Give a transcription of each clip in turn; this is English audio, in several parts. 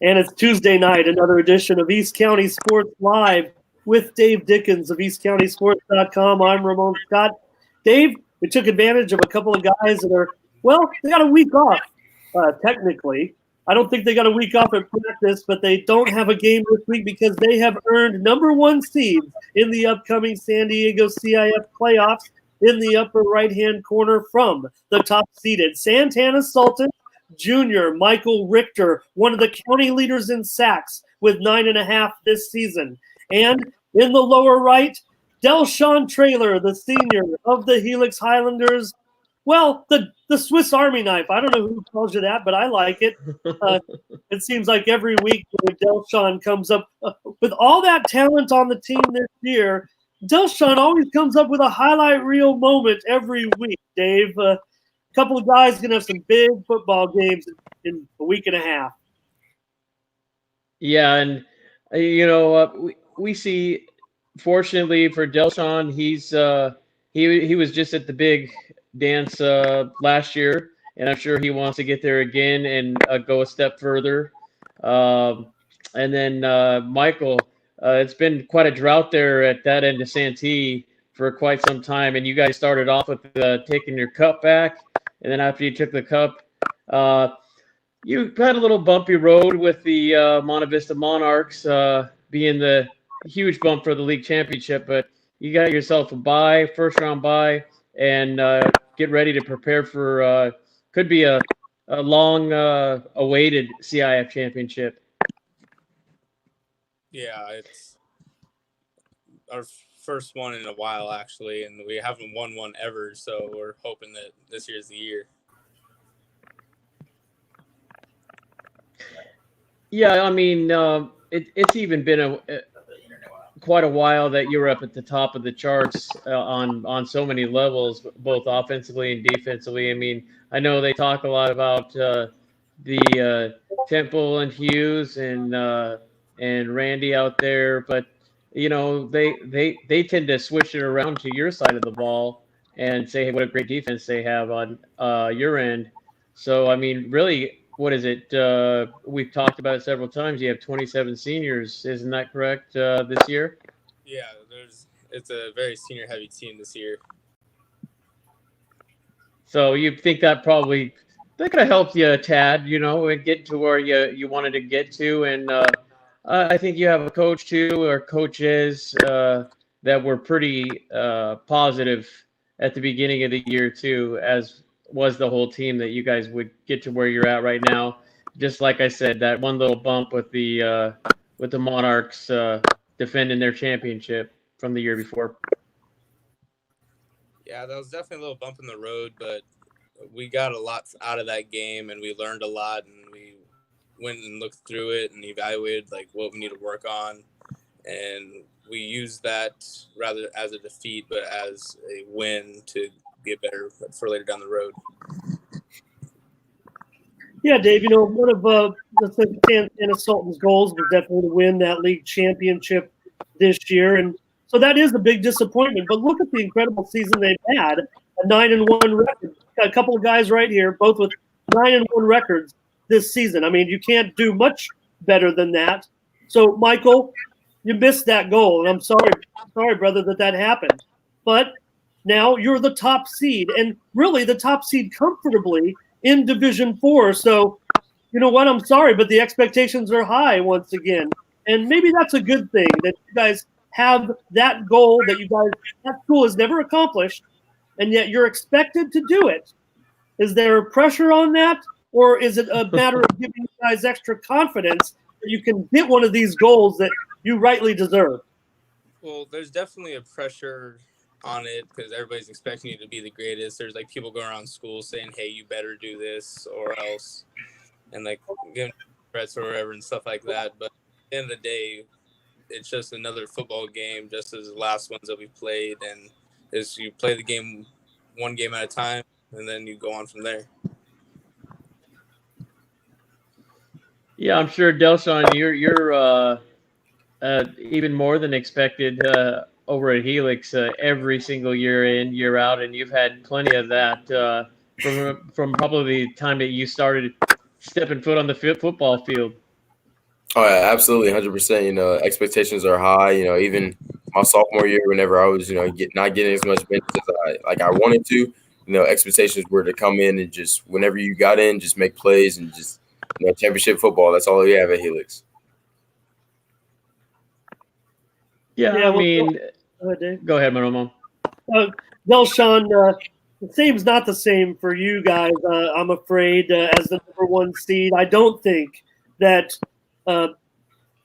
And it's Tuesday night, another edition of East County Sports Live with Dave Dickens of EastCountySports.com. I'm Ramon Scott. Dave, we took advantage of a couple of guys that are, they got a week off, technically. I don't think they got a week off at practice, but they don't have a game this week because they have earned number one seeds in the upcoming San Diego CIF playoffs in the upper right-hand corner from the top-seeded Santana Sultans. Junior MICHAEL RICHTER, one of the county leaders in sacks with 9.5 this season. And in the lower right, DELSHAWN TRAYLOR, the senior of the Helix Highlanders. Well, the Swiss Army knife. I don't know who calls you that, but I like it. It seems like every week when DELSHAWN comes up with all that talent on the team this year, DELSHAWN always comes up with a highlight reel moment every week, Dave. Couple of guys going to have some big football games in a week and a half. Yeah, and we see, fortunately for DELSHAWN, he was just at the big dance last year, and I'm sure he wants to get there again and go a step further. And then MICHAEL, it's been quite a drought there at that end of Santee for quite some time, and you guys started off with taking your cup back. And then after you took the cup, you had a little bumpy road with the Monte Vista Monarchs being the huge bump for the league championship. But you got yourself a first-round bye, and get ready to prepare for could be a long-awaited CIF championship. Yeah, it's our first one in a while, actually, and we haven't won one ever, so we're hoping that this year's the year. Yeah, I mean, it's even been quite a while that you were up at the top of the charts on so many levels, both offensively and defensively. I mean, I know they talk a lot about the Temple and Hughes and Randy out there, but they tend to switch it around to your side of the ball and say, hey, what a great defense they have on your end. So, I mean, really, what is it? We've talked about it several times. You have 27 seniors. Isn't that correct this year? Yeah, it's a very senior-heavy team this year. So you think that could have helped you a tad, and get to where you wanted to get to. And I think you have a coach too, or coaches that were pretty positive at the beginning of the year too, as was the whole team, that you guys would get to where you're at right now. Just like I said, that one little bump with the Monarchs defending their championship from the year before. Yeah, that was definitely a little bump in the road, but we got a lot out of that game, and we learned a lot, and we went and looked through it and evaluated what we need to work on, and we used that rather as a defeat but as a win to get better for later down the road. Yeah, Dave, one of the Santana Sultans' goals was definitely to win that league championship this year, and so that is a big disappointment. But look at the incredible season they've had, a 9-1 record. Got a couple of guys right here, both with 9-1 records this season. I mean, you can't do much better than that. So, MICHAEL, you missed that goal, and I'm sorry, brother, that happened. But now you're the top seed, and really the top seed comfortably in Division 4. So, you know what? I'm sorry, but the expectations are high once again. And maybe that's a good thing that you guys have that goal that school has never accomplished, and yet you're expected to do it. Is there pressure on that? Or is it a matter of giving you guys extra confidence that you can hit one of these goals that you rightly deserve? Well, there's definitely a pressure on it because everybody's expecting you to be the greatest. There's people going around school saying, hey, you better do this or else, and giving threats or whatever and stuff like that. But at the end of the day, it's just another football game, just as the last ones that we played, and you play the game one game at a time, and then you go on from there. Yeah, I'm sure, DELSHAWN, you're even more than expected over at Helix every single year in, year out, and you've had plenty of that from probably the time that you started stepping foot on the football field. Oh, yeah, absolutely, 100%. Expectations are high. Even my sophomore year, whenever I was, not getting as much minutes as I wanted to, expectations were to come in and just whenever you got in, just make plays and just championship football. That's all we have at Helix. Yeah, Yeah, I well, mean, go ahead, Dave. go ahead, Ramon. DELSHAWN, the same's not the same for you guys, I'm afraid, as the number one seed. I don't think that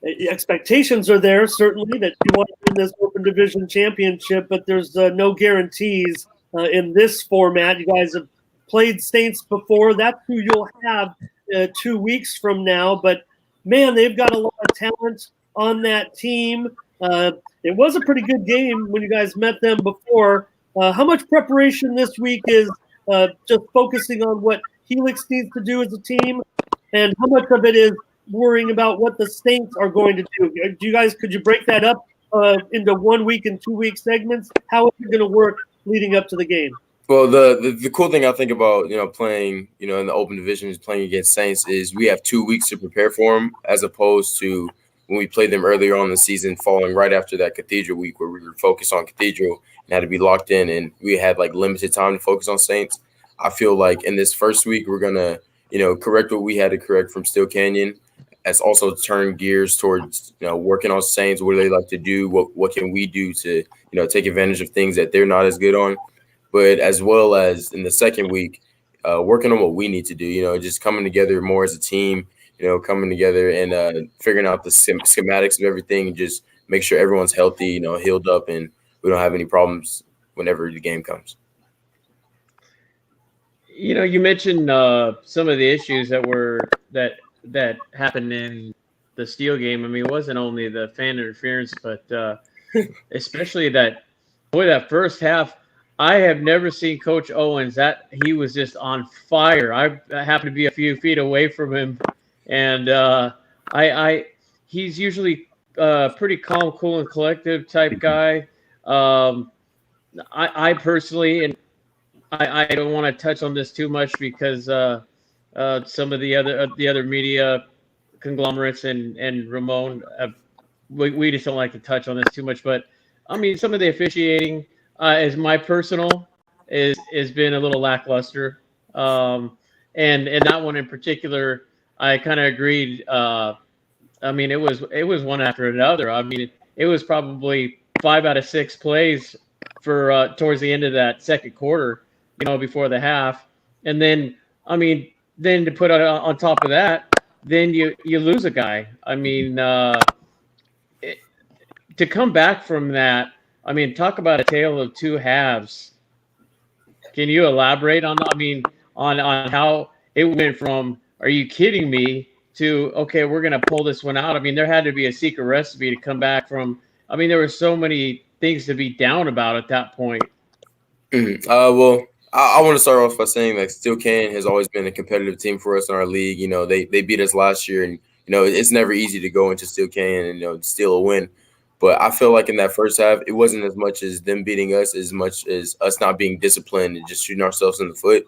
expectations are there, certainly, that you want to win this Open Division championship, but there's no guarantees in this format. You guys have played Saints before. That's who you'll have 2 weeks from now. But, man, they've got a lot of talent on that team. It was a pretty good game when you guys met them before. How much preparation this week is just focusing on what Helix needs to do as a team, and how much of it is worrying about what the Saints are going to do? Could you break that up into 1 week and 2 week segments? How is it going to work leading up to the game? Well, the cool thing I think about playing in the Open Division is playing against Saints is we have 2 weeks to prepare for them, as opposed to when we played them earlier on in the season, falling right after that Cathedral week where we were focused on Cathedral and had to be locked in, and we had like limited time to focus on Saints. I feel like in this first week we're gonna correct what we had to correct from Steel Canyon, as also turn gears towards working on Saints. What do they like to do? What can we do to take advantage of things that they're not as good on? But as well as in the second week, working on what we need to do, just coming together more as a team, coming together and figuring out the schematics of everything and just make sure everyone's healthy, healed up, and we don't have any problems whenever the game comes. You mentioned some of the issues that happened in the Steel game. I mean, it wasn't only the fan interference, but especially that first half. I have never seen Coach Owens he was just on fire. I happened to be a few feet away from him, and he's usually pretty calm, cool, and collective type guy. I personally, and I don't want to touch on this too much because some of the other media conglomerates and Ramon, we just don't like to touch on this too much. But I mean, some of the officiating, as my personal, has been a little lackluster. And that one in particular, I kind of agreed. I mean, it was one after another. I mean, it was probably 5 out of 6 plays for towards the end of that second quarter, before the half. And then, I mean, then to put on top of that, then you lose a guy. I mean, to come back from that, I mean, talk about a tale of two halves. Can you elaborate on that? I mean, on how it went from, are you kidding me, to, okay, we're going to pull this one out. I mean, there had to be a secret recipe to come back from. I mean, there were so many things to be down about at that point. Well, I want to start off by saying that Steel Canyon has always been a competitive team for us in our league. They beat us last year, and it's never easy to go into Steel Canyon and steal a win. But I feel like in that first half, it wasn't as much as them beating us as much as us not being disciplined and just shooting ourselves in the foot.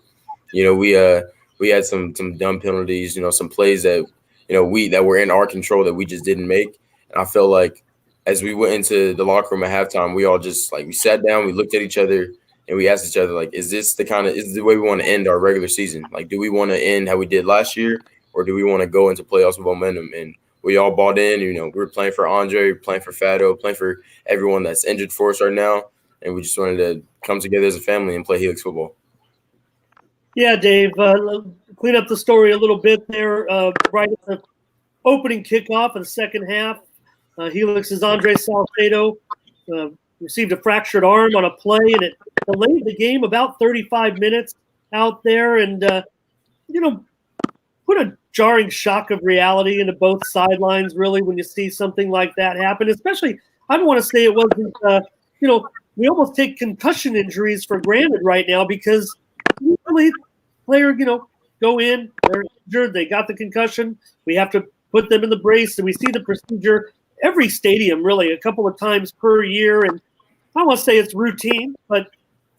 We had some dumb penalties, some plays that that were in our control that we just didn't make. And I feel like as we went into the locker room at halftime, we all just we sat down, we looked at each other, and we asked each other, is this the way we want to end our regular season? Do we want to end how we did last year, or do we want to go into playoffs with momentum? And we all bought in. We were playing for Andre, playing for Fado, playing for everyone that's injured for us right now, and we just wanted to come together as a family and play Helix football. Yeah, Dave, clean up the story a little bit there. Right at the opening kickoff of the second half, Helix's Andre Salcedo received a fractured arm on a play, and it delayed the game about 35 minutes out there, and put a jarring shock of reality into both sidelines, really, when you see something like that happen. Especially, I don't want to say it wasn't, we almost take concussion injuries for granted right now, because usually player, go in, they're injured, they got the concussion, we have to put them in the brace, and we see the procedure every stadium, really, a couple of times per year. And I don't want to say it's routine, but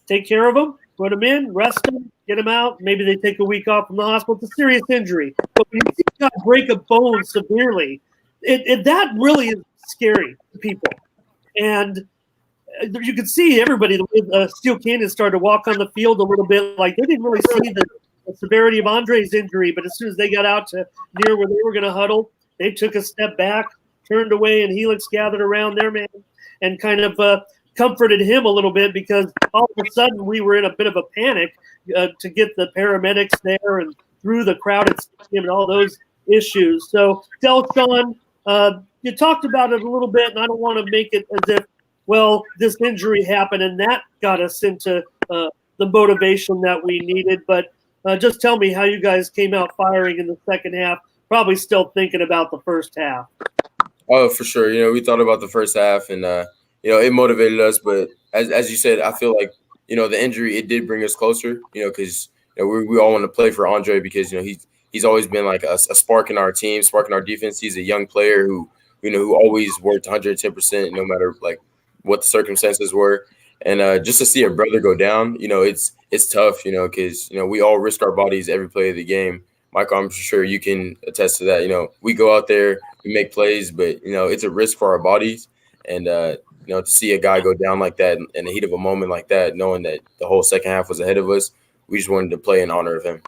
take care of them, put them in, rest them, get them out. Maybe they take a week off from the hospital. It's a serious injury. But when you see a guy break a bone severely, that really is scary to people. And you could see everybody, Steel Canyon started to walk on the field a little bit like they didn't really see the severity of Andre's injury. But as soon as they got out to near where they were going to huddle, they took a step back, turned away, and Helix gathered around their man and kind of comforted him a little bit, because all of a sudden we were in a bit of a panic to get the paramedics there and through the crowded stadium and all those issues. So, DELSHAWN, you talked about it a little bit, and I don't want to make it as if, well, this injury happened and that got us into the motivation that we needed. But just tell me how you guys came out firing in the second half, probably still thinking about the first half. Oh, for sure. We thought about the first half, and it motivated us. But as you said, I feel like the injury, it did bring us closer. Because we all want to play for Andre, because he's always been like a spark in our team, spark in our defense. He's a young player who always worked 110%, no matter like what the circumstances were. And just to see a brother go down, it's tough. Because we all risk our bodies every play of the game. Michael, I'm sure you can attest to that. We go out there, we make plays, but it's a risk for our bodies. And to see a guy go down like that in the heat of a moment like that, knowing that the whole second half was ahead of us, we just wanted to play in honor of him.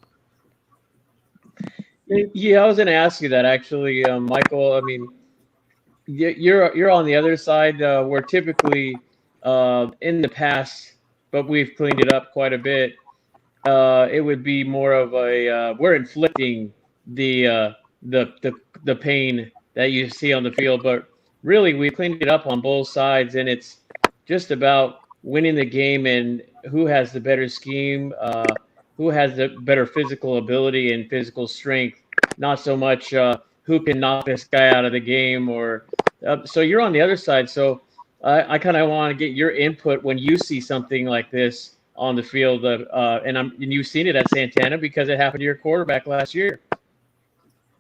Yeah, I was going to ask you that actually, Michael. I mean, you're on the other side. Where typically in the past, but we've cleaned it up quite a bit. It would be more of a we're inflicting the pain that you see on the field, but really we cleaned it up on both sides, and it's just about winning the game and who has the better scheme, who has the better physical ability and physical strength. Not so much who can knock this guy out of the game, or so you're on the other side. So I kind of want to get your input when you see something like this on the field, and you've seen it at Santana because it happened to your quarterback last year.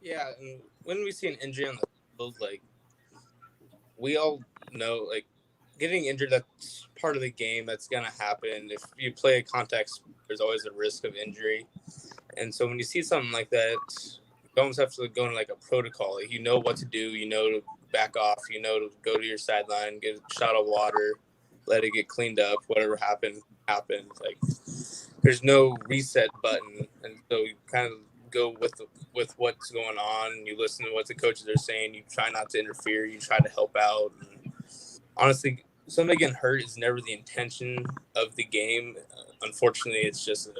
Yeah, and when we see an injury on the field, like we all know, like getting injured, that's part of the game. That's gonna happen. If you play a contact sport, there's always a risk of injury, and so when you see something like that, you almost have to go into like a protocol. Like, what to do. To back off. To go to your sideline, get a shot of water, let it get cleaned up. Whatever happened. Like, there's no reset button, and so you kind of go with what's going on. You listen to what the coaches are saying. You try not to interfere. You try to help out. And honestly, somebody getting hurt is never the intention of the game. Unfortunately, it's just an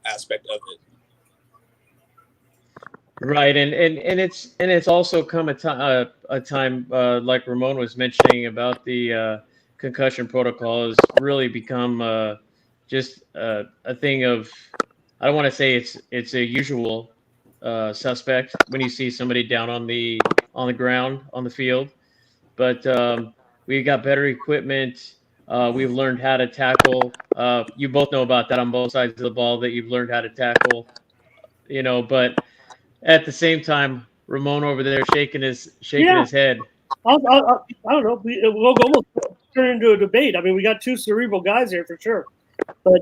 aspect of it. Right, and it's also come a time like Ramon was mentioning about the concussion protocol has really become just a thing of, I don't want to say it's a usual suspect when you see somebody down on the ground on the field, but we got better equipment. We've learned how to tackle. You both know about that on both sides of the ball, that you've learned how to tackle. But at the same time, Ramon over there shaking his head. I don't know. We'll almost turn into a debate. I mean, we got two cerebral guys here for sure, but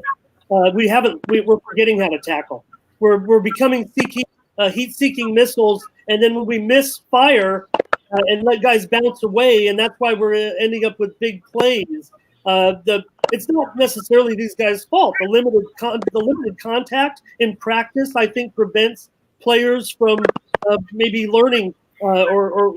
we're forgetting how to tackle. We're becoming heat-seeking missiles, and then when we misfire and let guys bounce away, and that's why we're ending up with big plays. It's not necessarily these guys' fault. The limited contact in practice, I think, prevents players from maybe learning or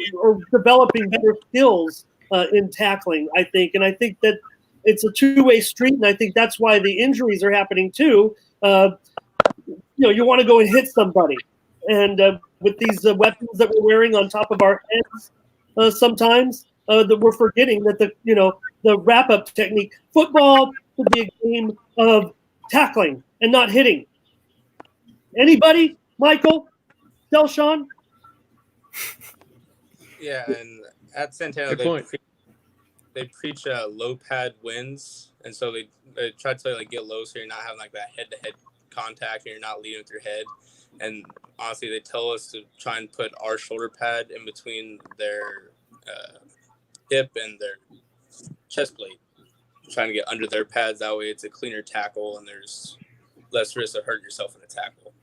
developing better skills in tackling, I think. And I think that it's a two-way street, and I think that's why the injuries are happening too. You want to go and hit somebody. And with these weapons that we're wearing on top of our heads sometimes, that we're forgetting that the wrap-up technique. Football should be a game of tackling and not hitting. Anybody? Michael? DELSHAWN? Yeah, and at Santana, they preach low pad wins, and so they try to get low so you're not having like that head-to-head contact and you're not leading with your head. And honestly, they tell us to try and put our shoulder pad in between their hip and their chest plate, trying to get under their pads. That way it's a cleaner tackle and there's less risk of hurting yourself in a tackle.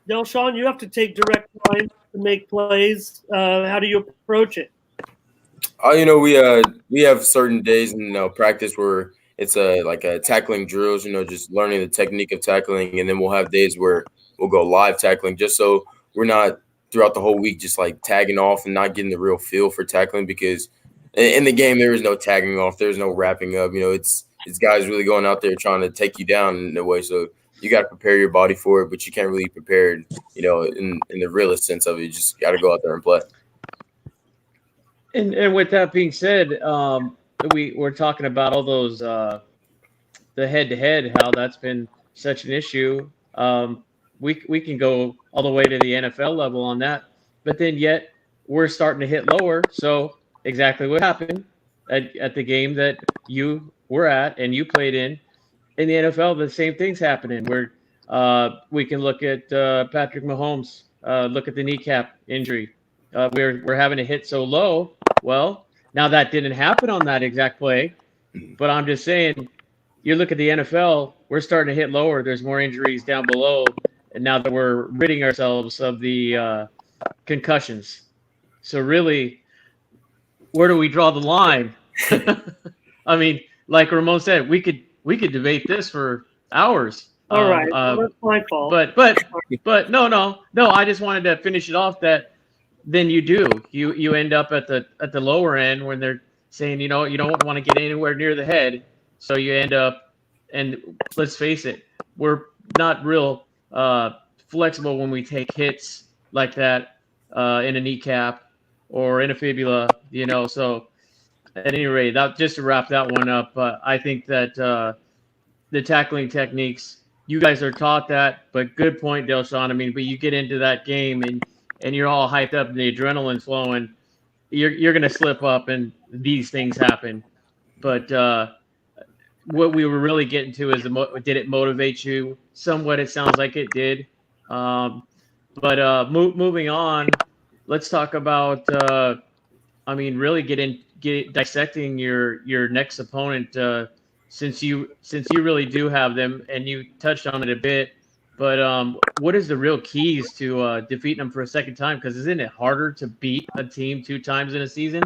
DELSHAWN, you have to take direct line to make plays? How do you approach it? We have certain days in practice where it's like a tackling drills, just learning the technique of tackling, and then we'll have days where we'll go live tackling, just so we're not throughout the whole week just like tagging off and not getting the real feel for tackling, because in the game there is no tagging off, there's no wrapping up. It's guys really going out there trying to take you down in a way. So you got to prepare your body for it, but you can't really prepare it, in the realest sense of it. You just got to go out there and play. And with that being said, we're talking about all those the head-to-head, how that's been such an issue. We can go all the way to the NFL level on that, but then yet we're starting to hit lower. So exactly what happened at the game that you were at and you played in the NFL, the same thing's happening. Where we can look at Patrick Mahomes, look at the kneecap injury. We're having to hit so low. Well, now that didn't happen on that exact play, but I'm just saying, you look at the NFL, we're starting to hit lower. There's more injuries down below, and now that we're ridding ourselves of the concussions. So really, where do we draw the line? I mean, like Ramon said, we could debate this for hours. All right, that's my fault. But no. I just wanted to finish it off that. Then you end up at the lower end when they're saying, you don't want to get anywhere near the head. So you end up, and let's face it, we're not real flexible when we take hits like that in a kneecap or in a fibula, So at any rate, just to wrap that one up, I think that the tackling techniques, you guys are taught that, but good point, DELSHAWN. I mean, but you get into that game and you're all hyped up and the adrenaline's flowing, you're going to slip up and these things happen. But what we were really getting to is, did it motivate you? Somewhat, it sounds like it did. But moving on, let's talk about, really dissecting your next opponent, since you really do have them, and you touched on it a bit. But what is the real keys to defeating them for a second time? Because isn't it harder to beat a team 2 times in a season?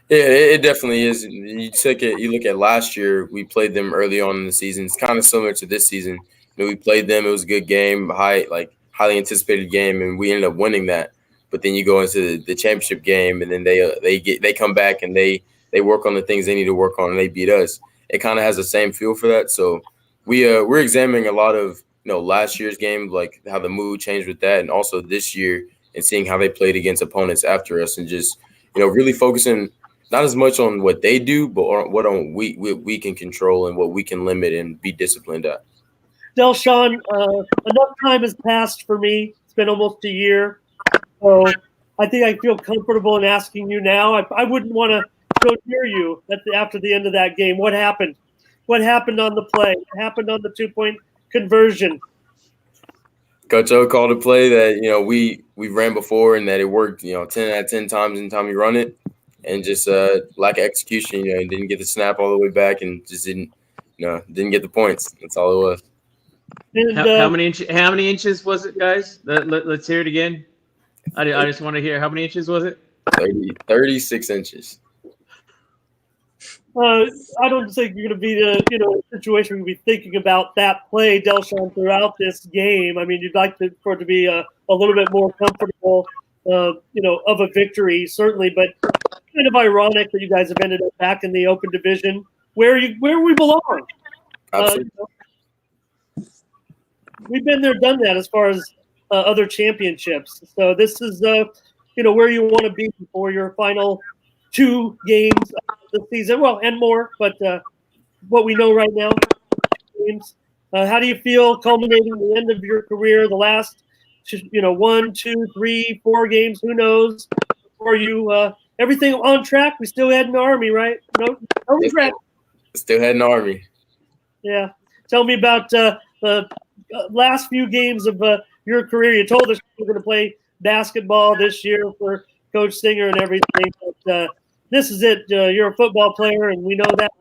Yeah, it definitely is. You look at last year, we played them early on in the season. It's kind of similar to this season. We played them. It was a good game, highly anticipated game, and we ended up winning that. But then you go into the championship game, and then they come back and they work on the things they need to work on, and they beat us. It kind of has the same feel for that. So we're examining a lot of last year's game, like how the mood changed with that, and also this year, and seeing how they played against opponents after us, and just really focusing not as much on what they do, but what we can control and what we can limit and be disciplined at. DELSHAWN, enough time has passed for me. It's been almost a year, so I think I feel comfortable in asking you now. I wouldn't want to go near you after the end of that game. What happened? What happened on the play? What happened on the 2-point conversion? Coach O called a play that we ran before, and that it worked 10 out of 10 times anytime you run it, and just lack of execution. Didn't get the snap all the way back, and just didn't get the points. That's all it was. And, how many inches was it, guys? Let's hear it again. I just want to hear, how many inches was it? 36 inches. I don't think you're going to be in a situation where you're thinking about that play, DELSHAWN, throughout this game. I mean, you'd like for it to be a little bit more comfortable, of a victory, certainly. But kind of ironic that you guys have ended up back in the open division where we belong. Absolutely. We've been there, done that as far as other championships. So this is, where you want to be for your final 2 games of the season. Well, and more, but what we know right now, games. How do you feel culminating the end of your career, the last, 1, 2, 3, 4 games, who knows? Or you, everything on track? We still heading to Army, right? No regret. Still heading to Army. Yeah. Tell me about the last few games of your career. You told us you were going to play basketball this year for Coach Singer and everything, but this is it. You're a football player, and we know that.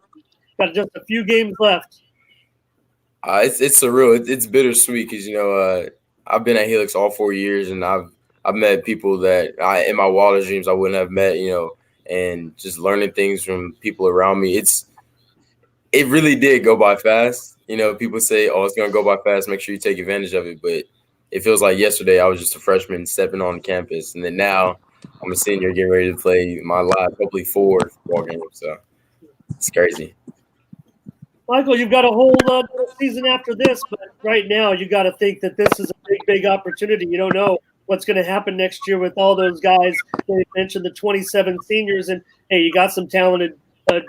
Got just a few games left. It's surreal. It's bittersweet because I've been at Helix all 4 years, and I've I've met people that in my wildest dreams I wouldn't have met, and just learning things from people around me. It really did go by fast. People say, "Oh, it's gonna go by fast. Make sure you take advantage of it." But it feels like yesterday I was just a freshman stepping on campus, and then now I'm a senior getting ready to play my last, hopefully 4 games. So it's crazy. Michael, you've got a whole season after this, but right now you got to think that this is a big opportunity. You don't know what's going to happen next year with all those guys. They mentioned the 27 seniors, and hey, you got some talented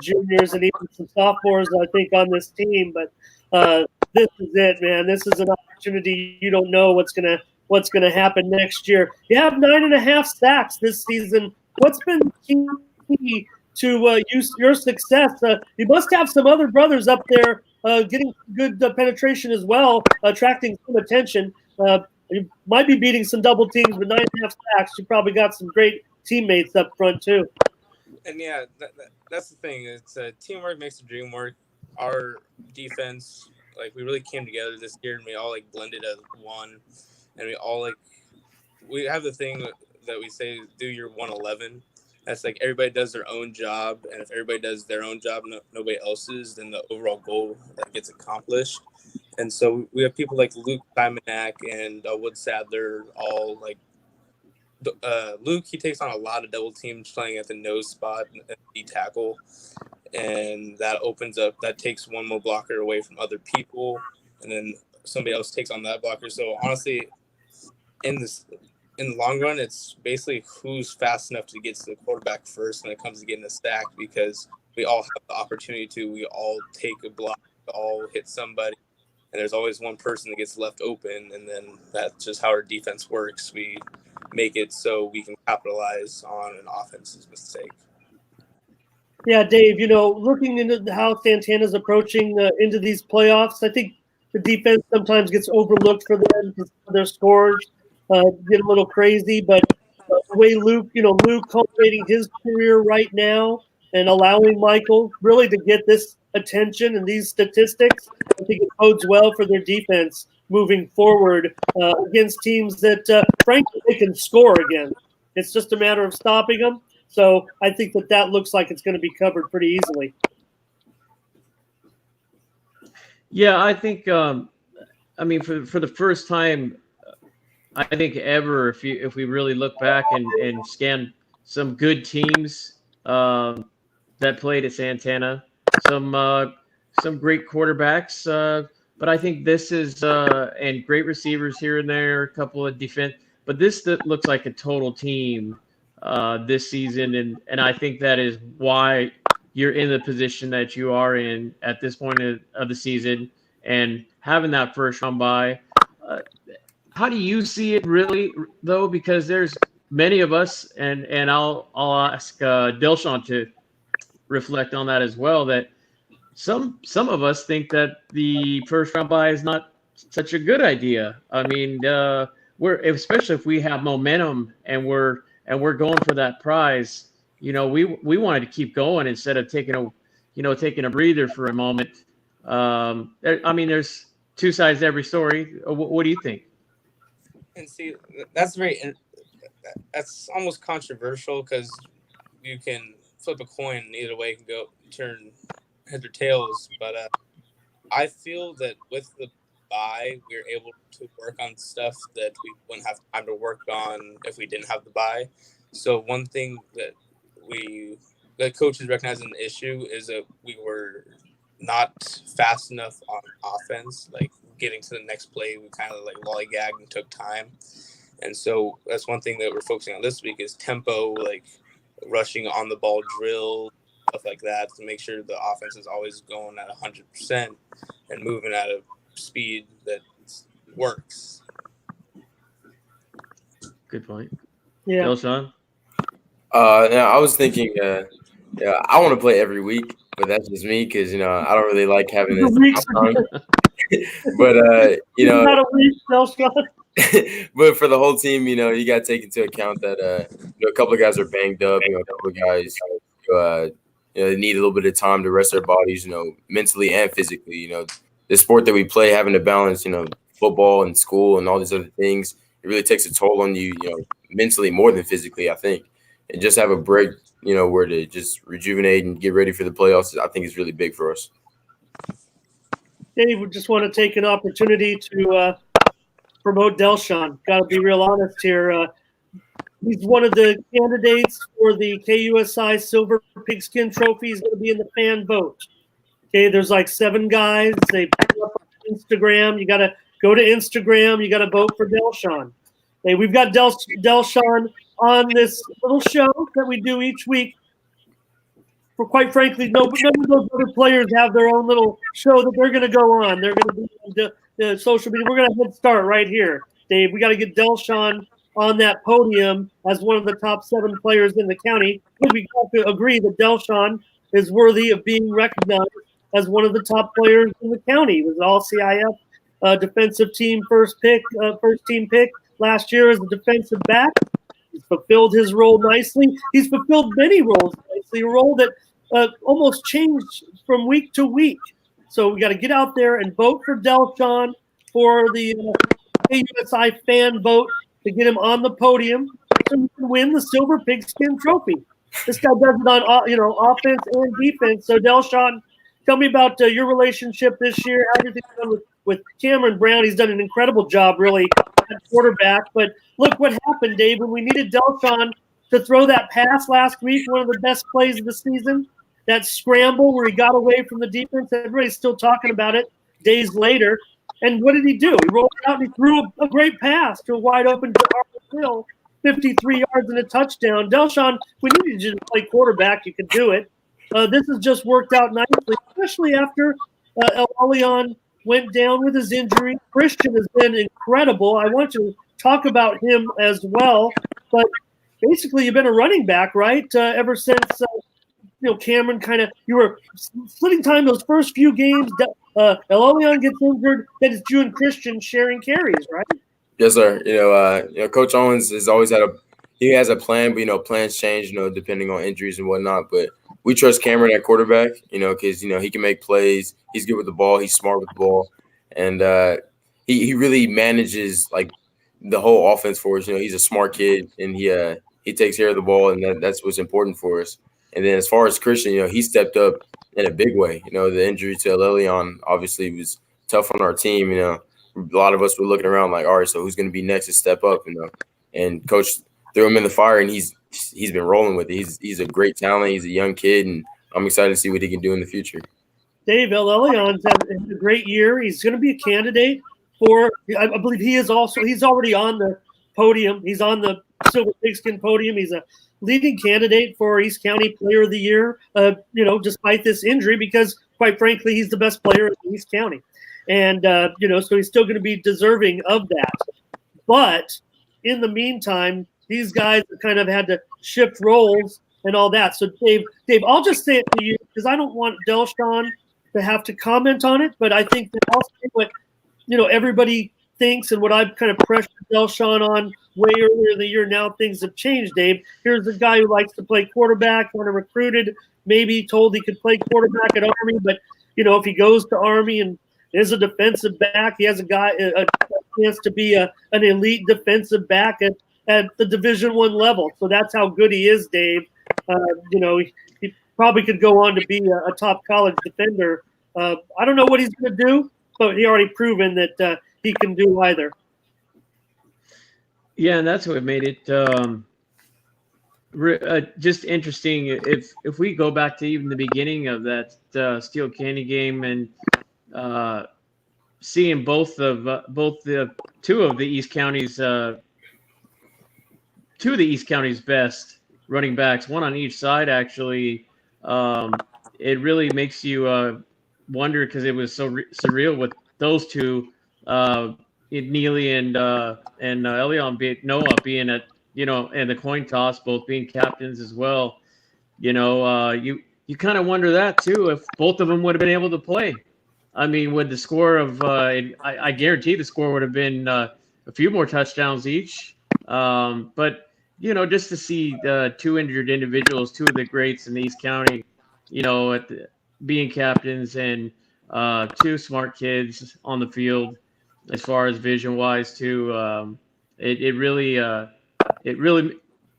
juniors and even some sophomores, I think, on this team. But this is it, man. This is an opportunity. You don't know what's gonna happen next year. You have 9.5 sacks this season. What's been key to your success? You must have some other brothers up there getting good penetration as well, attracting some attention. You might be beating some double teams, but 9.5 sacks. You probably got some great teammates up front too. And yeah, that's the thing. It's teamwork makes the dream work. Our defense, we really came together this year, and we all blended as one. And we have the thing that we say, do your 111. That's everybody does their own job, and if everybody does their own job, nobody else's, then the overall goal that gets accomplished. And so we have people like Luke Simonak and Wood Sadler, all Luke, he takes on a lot of double teams playing at the nose spot and D tackle, and that takes one more blocker away from other people, and then somebody else takes on that blocker. So honestly, in the long run, it's basically who's fast enough to get to the quarterback first when it comes to getting a sack, because we all have the opportunity to. We all take a block, we all hit somebody, and there's always one person that gets left open, and then that's just how our defense works. We make it so we can capitalize on an offense's mistake. Yeah, Dave, looking into how Santana's approaching into these playoffs, I think the defense sometimes gets overlooked for them because their scores get a little crazy. But the way Luke cultivating his career right now and allowing Michael really to get this attention and these statistics, I think it bodes well for their defense moving forward against teams that, frankly, they can score again. It's just a matter of stopping them. So I think that looks like it's going to be covered pretty easily. Yeah, I think, for the first time, I think ever, if we really look back and scan some good teams that played at Santana, some great quarterbacks, but I think this is and great receivers here and there, a couple of defense, but this looks like a total team this season, and I think that is why you're in the position that you are in at this point of the season, and having that first round bye. How do you see it really, though? Because there's many of us, and I'll ask DELSHAWN to reflect on that as well, that some of us think that the first round bye is not such a good idea. I mean, especially if we have momentum and we're going for that prize. We wanted to keep going instead of taking a breather for a moment. There's two sides to every story. What do you think? And see, that's almost controversial, because you can flip a coin either way, can go turn heads or tails. But I feel that with the bye, we were able to work on stuff that we wouldn't have time to work on if we didn't have the bye. So one thing that coaches recognize an issue is that we were not fast enough on offense. Getting to the next play, we kind of lollygagged and took time. And so that's one thing that we're focusing on this week is tempo, rushing on the ball drill, stuff like that, to make sure the offense is always going at 100% and moving at a speed that works. Good point. Yeah. DELSHAWN? I was thinking, I want to play every week, but that's just me because I don't really like having this time. But not a week, DELSHAWN. But for the whole team, you got to take into account that a couple of guys are banged up. A couple of guys need a little bit of time to rest their bodies, mentally and physically. The sport that we play, having to balance, football and school and all these other things, it really takes a toll on you, mentally more than physically, I think. And just have a break, where to just rejuvenate and get ready for the playoffs, I think is really big for us. Dave, we just want to take an opportunity to promote DELSHAWN. Got to be real honest here. He's one of the candidates for the KUSI Silver Pigskin Trophy. He's going to be in the fan vote. Okay, there's like 7 guys. They put it up on Instagram. You got to go to Instagram. You got to vote for DELSHAWN. Hey, we've got DELSHAWN on this little show that we do each week. For quite frankly, none of those other players have their own little show that they're going to go on. They're going to be on the social media. We're going to head start right here, Dave. We got to get DELSHAWN on that podium as one of the top 7 players in the county. We have to agree that DELSHAWN is worthy of being recognized as one of the top players in the county. He was all CIF defensive team first team pick last year as a defensive back. He's fulfilled his role nicely. He's fulfilled many roles nicely, a role that almost changed from week to week. So we got to get out there and vote for DELSHAWN for the KUSI fan vote to get him on the podium to win the Silver Pigskin Trophy. This guy does it on offense and defense. So DELSHAWN, tell me about your relationship this year. How do you think you've done with Cameron Brown? He's done an incredible job, really, at quarterback. But look what happened, Dave, when we needed DELSHAWN to throw that pass last week, one of the best plays of the season. That scramble where he got away from the defense. Everybody's still talking about it days later. And what did he do? He rolled out and he threw a great pass to a wide open Arthur Hill, 53 yards and a touchdown. DELSHAWN, we needed you to play quarterback. You could do it. This has just worked out nicely, especially after El Elyon went down with his injury. Christian has been incredible. I want to talk about him as well. But basically, you've been a running back, right, ever since Cameron you were splitting time those first few games. El Elyon gets injured, then it's you and Christian sharing carries, right? Yes, sir. Coach Owens has always had he has a plan, but plans change, depending on injuries and whatnot. But we trust Cameron at quarterback, because he can make plays. He's good with the ball. He's smart with the ball, and he really manages like the whole offense for us. He's a smart kid, and he takes care of the ball, and that's what's important for us. And then as far as Christian, he stepped up in a big way. The injury to El Elyon obviously was tough on our team. A lot of us were looking around like, all right, so who's going to be next to step up? And Coach threw him in the fire, and he's been rolling with it. He's a great talent. He's a young kid, and I'm excited to see what he can do in the future. Dave, El Elyon's had a great year. He's going to be a candidate for. I believe he's already on the podium. He's on the Silver Pigskin podium. He's a leading candidate for East County Player of the Year, despite this injury, because quite frankly, he's the best player in East County. And, so he's still going to be deserving of that. But in the meantime, these guys have kind of had to shift roles and all that. So Dave, I'll just say it to you because I don't want DELSHAWN to have to comment on it, but I think that I'll say what, everybody thinks and what I've kind of pressured DELSHAWN on way earlier in the year. Now things have changed, Dave. Here's a guy who likes to play quarterback, kind of recruited, maybe told he could play quarterback at Army, but, if he goes to Army and is a defensive back, he has a chance to be an elite defensive back at the Division I level. So that's how good he is, Dave. He probably could go on to be a top college defender. I don't know what he's going to do, but he already proven that he can do either. Yeah, and that's what made it just interesting. If we go back to even the beginning of that Steel Candy game and seeing both the two of the East County's best running backs, one on each side, actually, it really makes you wonder because it was so surreal with those two. Neely and Elyon Noah being at and the coin toss, both being captains as well. You kind of wonder that too if both of them would have been able to play. I mean, would the score of I guarantee the score would have been a few more touchdowns each. But just to see two injured individuals, two of the greats in East County, being captains and two smart kids on the field. As far as vision wise too, it really it really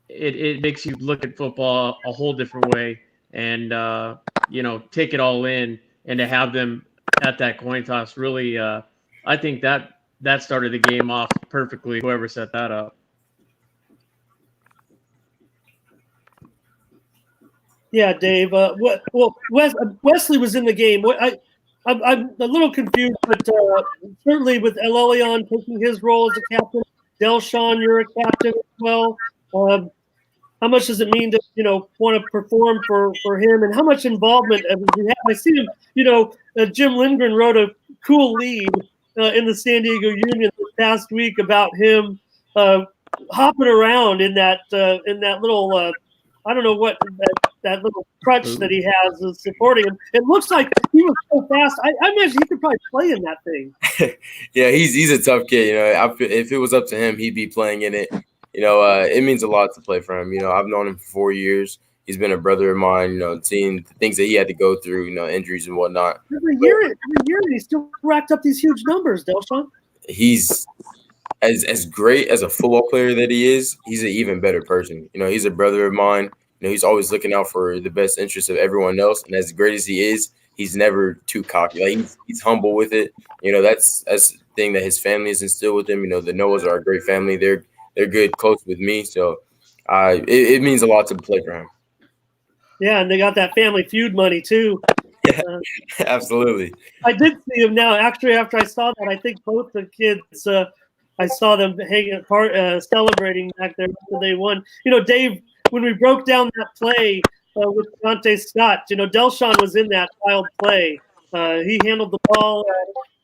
it makes you look at football a whole different way and take it all in, and to have them at that coin toss really, I think that started the game off perfectly. Whoever set that up. Yeah, Dave. Wesley was in the game. I'm a little confused, but certainly with Elelion taking his role as a captain, DELSHAWN, you're a captain as well. How much does it mean to want to perform for him, and how much involvement have you had? I see him. Jim Lindgren wrote a cool lead in the San Diego Union this past week about him hopping around in that little I don't know what that little crutch that he has is supporting him. It looks like he was so fast. I imagine he could probably play in that thing. Yeah, he's a tough kid. If it was up to him, he'd be playing in it. It means a lot to play for him. I've known him for 4 years. He's been a brother of mine. Seeing the things that he had to go through, injuries and whatnot. Every year, he still racked up these huge numbers, DELSHAWN. He's as great as a football player that he is. He's an even better person. He's a brother of mine. He's always looking out for the best interests of everyone else. And as great as he is, he's never too cocky. Like he's humble with it. That's the thing that his family has instilled with him. The Noahs are a great family. They're good, close with me. So it means a lot to play for him. Yeah, and they got that Family Feud money too. Yeah, absolutely. I did see him now. Actually, after I saw that, I think both the kids, I saw them hanging apart, celebrating back there after they won. Dave, when we broke down that play with Dante Scott, DELSHAWN was in that wild play. He handled the ball,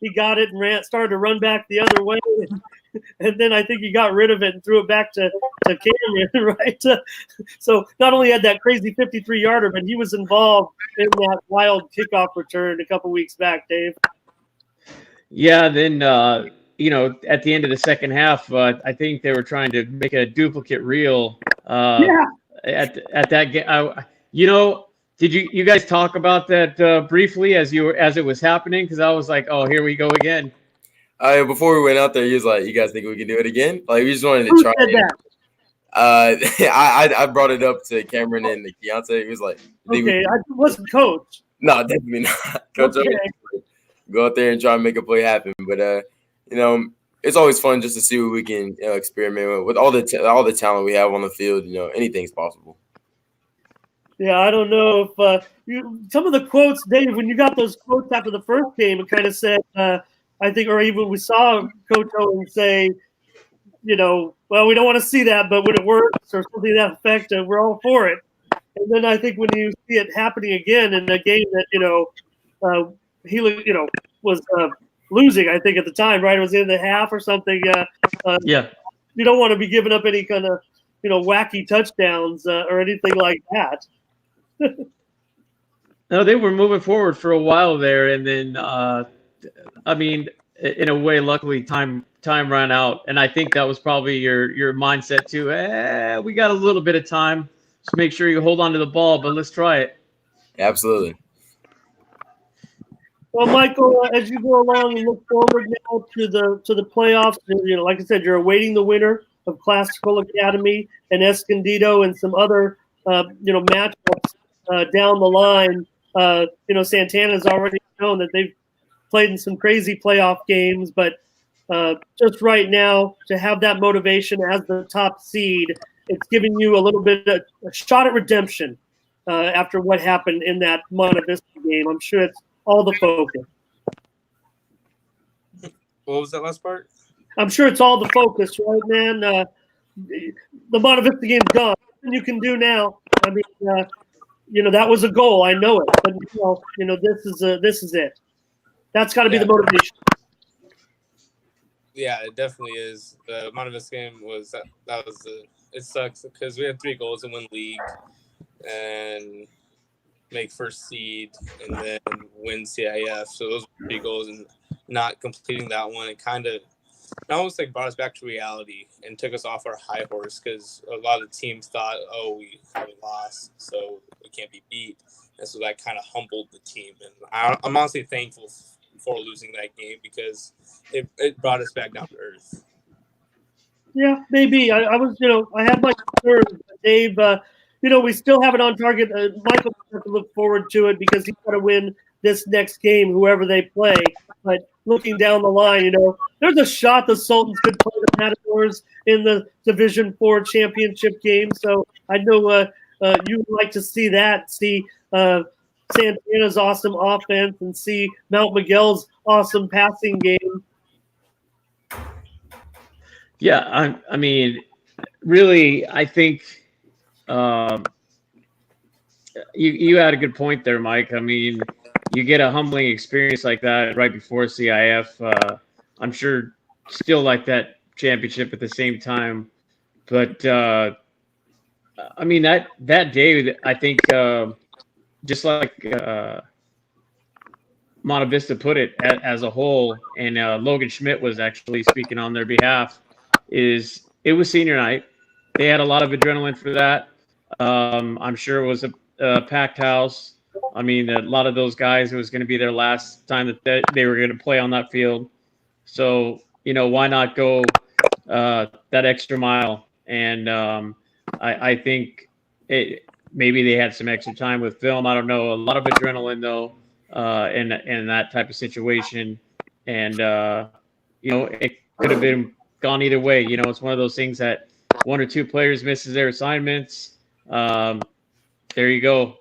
he got it and started to run back the other way. And then I think he got rid of it and threw it back to Cameron, right? So not only had that crazy 53-yarder, but he was involved in that wild kickoff return a couple weeks back, Dave. Yeah, then at the end of the second half, I think they were trying to make a duplicate reel. At that game. Did you guys talk about that briefly as it was happening? Because I was like, oh, here we go again. Before we went out there, he was like, "You guys think we can do it again?" Like we just wanted to try it. I brought it up to Cameron and Keontae. He was like, "Okay, I wasn't coach." No, definitely not. Coach, okay. Go out there and try and make a play happen. But it's always fun just to see what we can experiment with all the talent we have on the field. Anything's possible. Yeah, I don't know if some of the quotes, Dave, when you got those quotes after the first game, it kind of said, I think, or even we saw Coach Owen say, well, we don't want to see that, but when it works or something to that effect, we're all for it. And then I think when you see it happening again in a game that he was losing, I think at the time, right? It was in the half or something. Yeah, you don't want to be giving up any kind of wacky touchdowns or anything like that. No, they were moving forward for a while there, and then in a way, luckily time ran out, and I think that was probably your mindset too. We got a little bit of time, so make sure you hold on to the ball, but let's try it. Absolutely. Well, Michael, as you go along and look forward now to the playoffs, like I said, you're awaiting the winner of Classical Academy and Escondido and some other matchups down the line. Santana's already shown that they've played in some crazy playoff games, but just right now to have that motivation as the top seed, it's giving you a little bit of a shot at redemption after what happened in that Monte Vista game. I'm sure it's all the focus. What was that last part? I'm sure it's all the focus, right, man? The Monte Vista game's gone. Nothing you can do now. I mean, that was a goal. I know it, but this is it. That's got to be the motivation. Yeah, it definitely is. The Monte Vista game it sucks because we had 3 goals in one league and make first seed and then win CIF. So those were 3 goals, and not completing that one, it kind of almost brought us back to reality and took us off our high horse because a lot of the teams thought, oh, we haven't lost, so we can't be beat. And so that kind of humbled the team. And I'm honestly thankful for losing that game because it brought us back down to earth. Yeah, maybe. I was, I had my concerns, but Dave. We still have it on target. Michael has to look forward to it because he's got to win this next game, whoever they play. But looking down the line, there's a shot the Sultans could play the Matadors in the Division 4 championship game. So I know you would like to see that. See Santana's awesome offense and see Mount Miguel's awesome passing game. Yeah, I mean, really, I think you had a good point there, Mike. I mean, you get a humbling experience like that right before CIF. I'm sure still like that championship at the same time, but I mean that day, I think just like Monta Vista put it as a whole, and Logan Schmidt was actually speaking on their behalf. It was senior night. They had a lot of adrenaline for that. I'm sure it was a packed house. I mean, a lot of those guys, it was going to be their last time that they were going to play on that field. So, why not go that extra mile? And I think maybe they had some extra time with film. I don't know. A lot of adrenaline, though, in that type of situation. And, it could have been gone either way. It's one of those things that one or two players misses their assignments. There you go.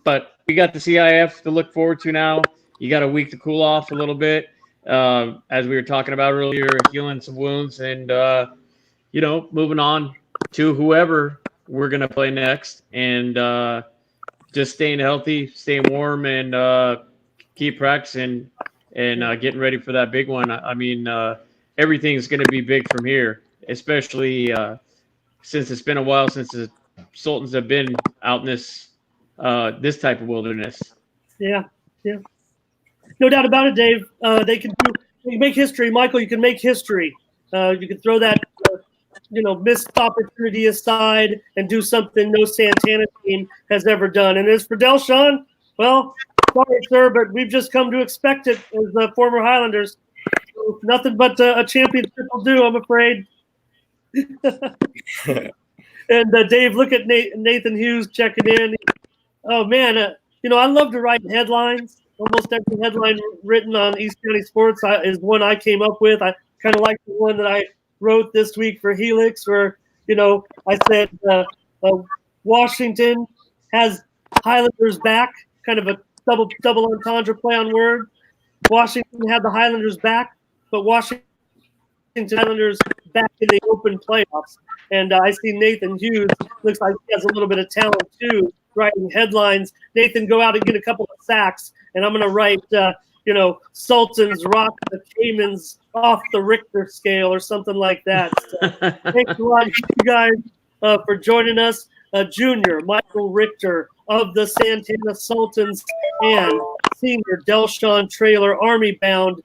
But we got the CIF to look forward to now. You got a week to cool off a little bit, as we were talking about earlier, healing some wounds and, moving on to whoever we're going to play next and just staying healthy, staying warm, and keep practicing and getting ready for that big one. I mean, everything's going to be big from here, especially since it's been a while since the Sultans have been out in this type of wilderness. Yeah. No doubt about it, Dave. They can make history. Michael, you can make history. You can throw that, missed opportunity aside and do something no Santana team has ever done. And as for DELSHAWN, well, sorry, sir, but we've just come to expect it as the former Highlanders. So nothing but a championship will do, I'm afraid. And Dave, look at Nathan Hughes checking in. Oh, man, I love to write headlines. Almost every headline written on East County Sports is one I came up with. I kind of like the one that I wrote this week for Helix where, I said Washington has Highlanders back, kind of a double entendre play on words. Washington had the Highlanders back, but Washington Highlanders back in the open playoffs. And I see Nathan Hughes, looks like he has a little bit of talent too, writing headlines. Nathan, go out and get a couple of sacks, and I'm going to write, Sultans rock the Caymans off the Richter scale or something like that. So, thanks a lot, you guys, for joining us. Junior Michael Richter of the Santana Sultans and senior DELSHAWN Trayloor Army-bound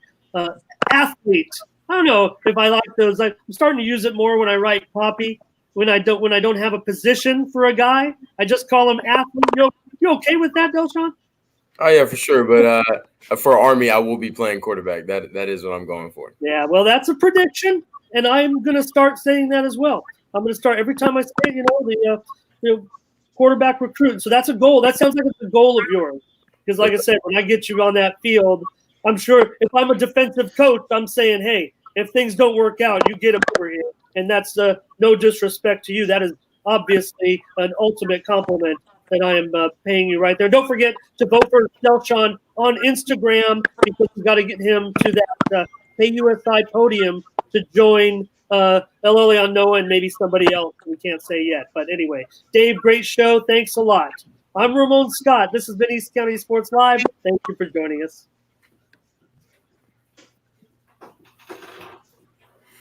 athlete. I don't know if I like those. I'm starting to use it more when I write copy. When I don't have a position for a guy, I just call him athlete. You okay with that, DELSHAWN? Oh yeah, for sure. But for Army, I will be playing quarterback. That is what I'm going for. Yeah, well, that's a prediction, and I'm going to start saying that as well. I'm going to start every time I say, the quarterback recruit. So that's a goal. That sounds like it's a goal of yours. Because, like I said, when I get you on that field, I'm sure if I'm a defensive coach, I'm saying, hey, if things don't work out, you get him over here. And that's no disrespect to you. That is obviously an ultimate compliment that I am paying you right there. Don't forget to vote for DELSHAWN on Instagram because we've got to get him to that KUSI podium to join El Elyon Noah and maybe somebody else we can't say yet. But anyway, Dave, great show. Thanks a lot. I'm Ramon Scott. This has been East County Sports Live. Thank you for joining us.